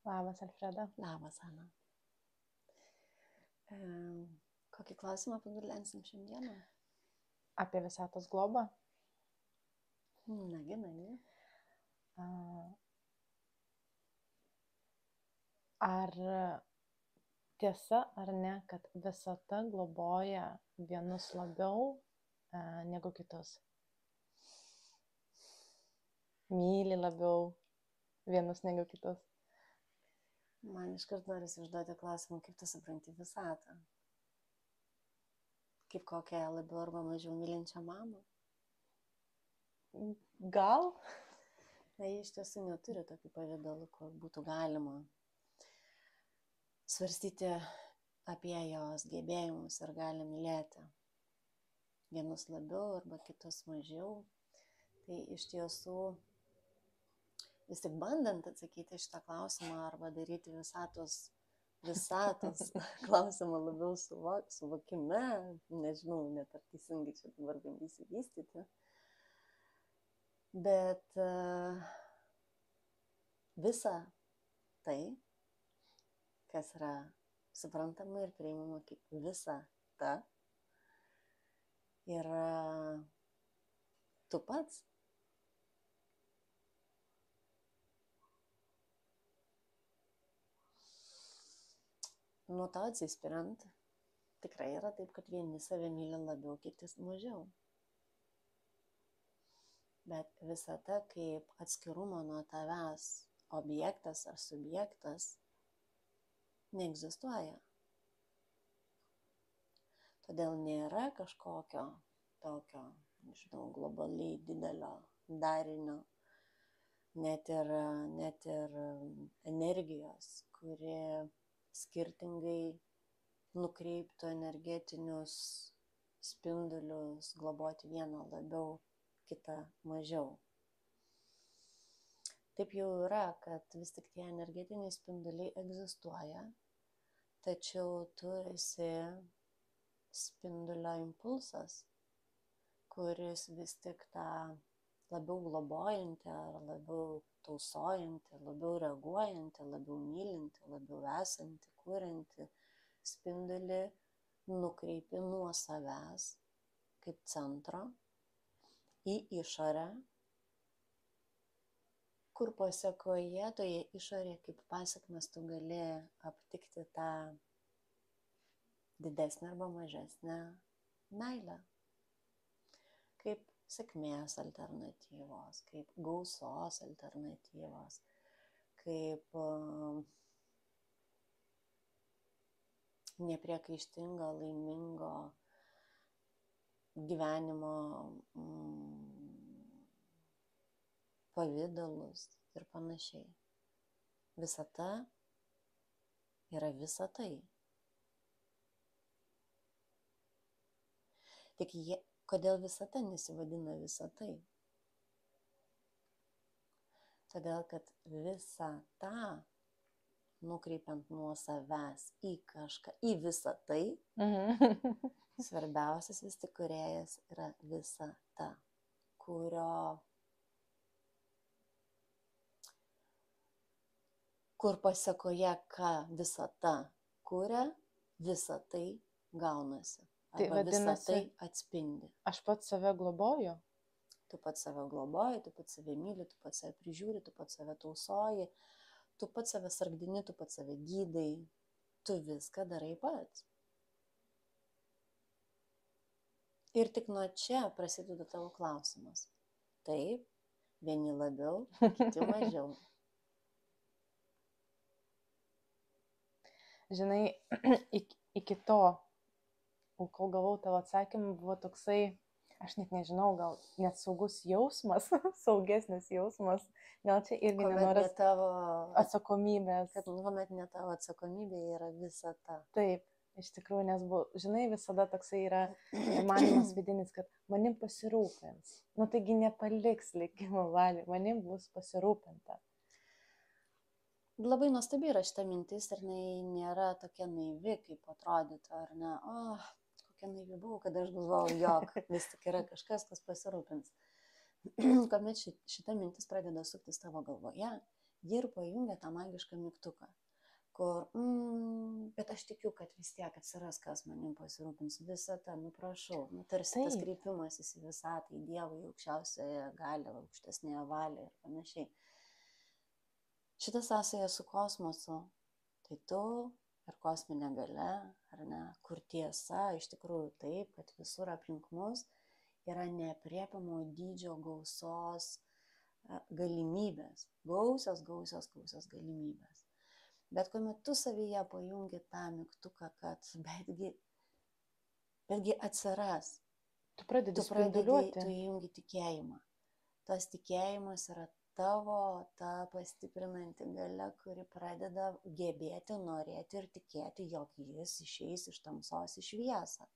Labas, Alfreda. Labas, Ana. Kokį klausimą pagvildensim šiandieną? Apie visatos globą. Nagi. Ar tiesa ar ne, kad visata globoja vienus labiau negu kitus? Myli labiau vienus negu kitus? Man iškart norisi užduoti klausimą, kaip tu supranti visatą? Kaip kokią labiau arba mažiau mylinčią mamą? Gal? Na, jie iš tiesų neturi tokių pavydalų, kur būtų galima svarstyti apie jos gebėjimus ir gali mylėti vienus labiau arba kitus mažiau. Tai iš tiesų vis tik bandant atsakyti šitą klausimą arba daryti visatos klausimą labiau suvokime, nežinau, net ar teisingai čia dabar bandysiu vystyti, bet visa tai, kas yra suprantama ir priimama kaip visata, yra tu pats. Nuo to atsispiriant, tikrai yra taip, kad vieni save myli labiau, kiti mažiau. Bet visata kaip atskirumo nuo tavęs objektas ar subjektas neegzistuoja. Todėl nėra kažkokio tokio, nežinau, globaliai didelio darinio, net ir energijos, kuri skirtingai nukreiptų energetinius spindulius, globoti vieną labiau, kitą mažiau. Taip jau yra, kad vis tik tie energetiniai spinduliai egzistuoja, tačiau tu esi spindulio impulsas, kuris vis tik tą labiau globojantį, ar labiau tausojantį, labiau reaguojantį, labiau mylintį, labiau esantį, kuriantį spindulį nukreipi nuo savęs kaip centro į išorę, kur pasekoje toje išorėje kaip pasekmes tu gali aptikti tą didesnę arba mažesnę meilę. Kaip sėkmės alternatyvos, kaip gausos alternatyvos, kaip nepriekaištingo, laimingo gyvenimo pavidalus ir panašiai. Visata yra visa tai. Tik kodėl visata nesivadina visa tai? Todėl, kad visata, nukreipiant nuo savęs į kažką, į visą tai, svarbiausias vis tik kūrėjas yra visata, kur pasekoje, ką visata kuria, visa tai gaunasi. Arba visa tai atspindi. Aš pats save globoju. Tu pats save globoji, tu pats save myli, tu pats save prižiūri, tu pats save tausoji, tu pats save sargdini, tu pats save gydai, tu viską darai pats. Ir tik nuo čia prasideda tavo klausimas. Taip, vieni labiau, kiti mažiau. Žinai, iki to, kol gavau tavo atsakymą, buvo toksai, aš net nežinau, gal net saugus jausmas, saugesnis jausmas, gal čia irgi nenoras tavo atsakomybės. Kad kuomet ne tavo atsakomybė yra visata. Taip, iš tikrųjų, nes buvo, žinai, visada toksai yra manymas vidinis, kad manim pasirūpins. Nu, taigi nepaliks likimo valiai, manim bus pasirūpinta. Labai nuostabi yra šita mintis ir nėra tokia naivi, kaip atrodytų, ar ne? Kokia naivi buvau, kad aš galvojau, jog vis tik yra kažkas, kas pasirūpins. Kuomet šita mintis pradeda suktis tavo galvoje ji ir pajungia tą magišką mygtuką, kur, bet aš tikiu, kad vis tiek atsiras, kas manim pasirūpins, visata, prašau, tarsi tas kreipimasis į visatą, į Dievą, į aukščiausiąją galią, aukštesnėje valią ir panašiai. Šitą sąsąją su kosmosu, tai tu ir kosminė galia, ar ne, kur tiesa iš tikrųjų taip, kad visur aplink mus yra neaprėpiamo dydžio gausos galimybės, gausios galimybės. Bet kuomet tu savyje pajungi tą mygtuką, kad betgi atsiras, Tu pradedi tu spinduliuoti. įjungi tikėjimą. Tas tikėjimas yra tavo ta pastiprinanti galia, kuri pradeda gebėti, norėti ir tikėti, jog jis išeis iš tamsos į šviesą.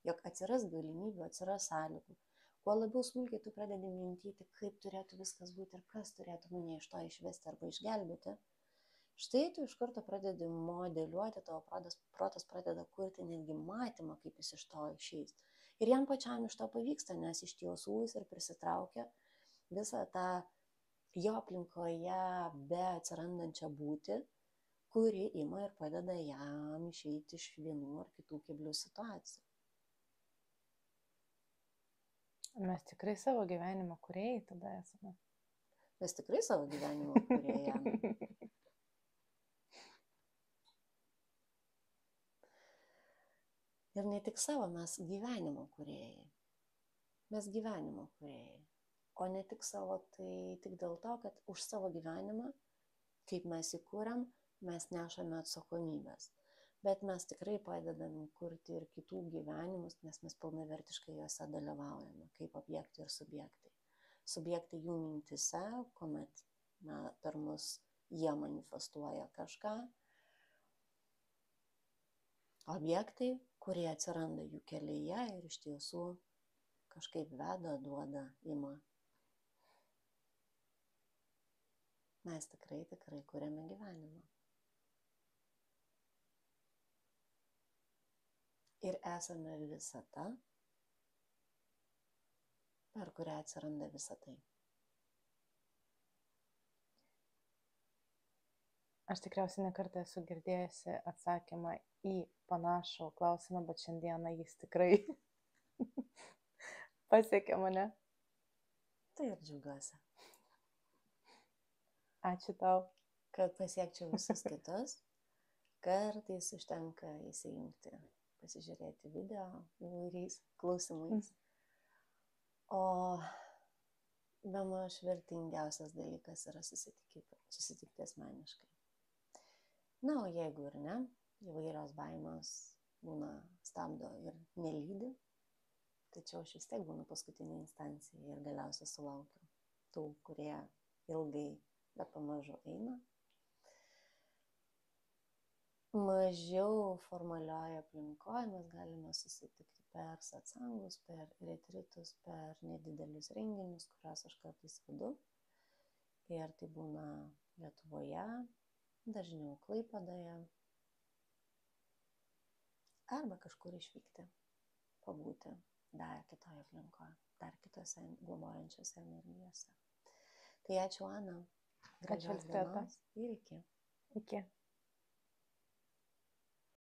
Jog atsiras galimybių, atsiras sąlygų. Kuo labiau smulkiai tu pradedi mintyti, kaip turėtų viskas būti ir kas turėtų mane iš to išvesti arba išgelbėti, štai tu iš karto pradedi modeliuoti, tavo protas pradeda kurti netgi matymą, kaip jis iš to išeis. Ir jam pačiam iš to pavyksta, nes iš tiesų jis ir prisitraukia visą tą jo aplinkoje be atsirandančią būtį, kuri ima ir padeda jam išeiti iš vienų ar kitų keblių situacijų. Mes tikrai savo gyvenimo kūrėjai tada esame. Mes tikrai savo gyvenimo kūrėjai. Ir ne tik savo, mes gyvenimo kūrėjai. Mes gyvenimo kūrėjai. O ne tik savo, tai tik dėl to, kad už savo gyvenimą, kaip mes įkūrėm, mes nešame atsakomybės. Bet mes tikrai padedam kurti ir kitų gyvenimus, nes mes pilnavertiškai juose dalyvaujame, kaip objektai ir subjektai. Subjektai jų mintise, kuomet per mus jie manifestuoja kažką. Objektai, kurie atsiranda jų kelyje ir iš tiesų kažkaip veda, duoda, ima. Mes tikrai kuriame gyvenimą. Ir esame visata, per kurią atsiranda visatai. Aš tikriausiai nekartą esu girdėjusi atsakymą į panašų klausimą, bet šiandieną jis tikrai pasiekė mane. Tai ir džiaugiuosi. Ačiū tau. Kad pasiekčiau visus kitus, kartais užtenka įsijungti, pasižiūrėti video įvairiais klausimais. O bemaž vertingiausias dalykas yra susitikti asmeniškai. Na, o jeigu ir ne, įvairios baimės būna stabdo ir nelydi, tačiau aš vis tiek būnu paskutinė instancija ir galiausiai sulaukiu tų, kurie ilgai, bet pamažu eina. Mažiau formalioje aplinkoje mes galime susitikti per satsangus, per retritus, per nedidelius renginius, kuriuos aš kartais vedu. Ir tai būna Lietuvoje, dažniau Klaipėdoje, arba kažkur išvykti, pabūti dar kitoje aplinkoje, dar kitose globojančiose energijose. Tai ačiū, Ana. Gražios dienos ir iki. Iki.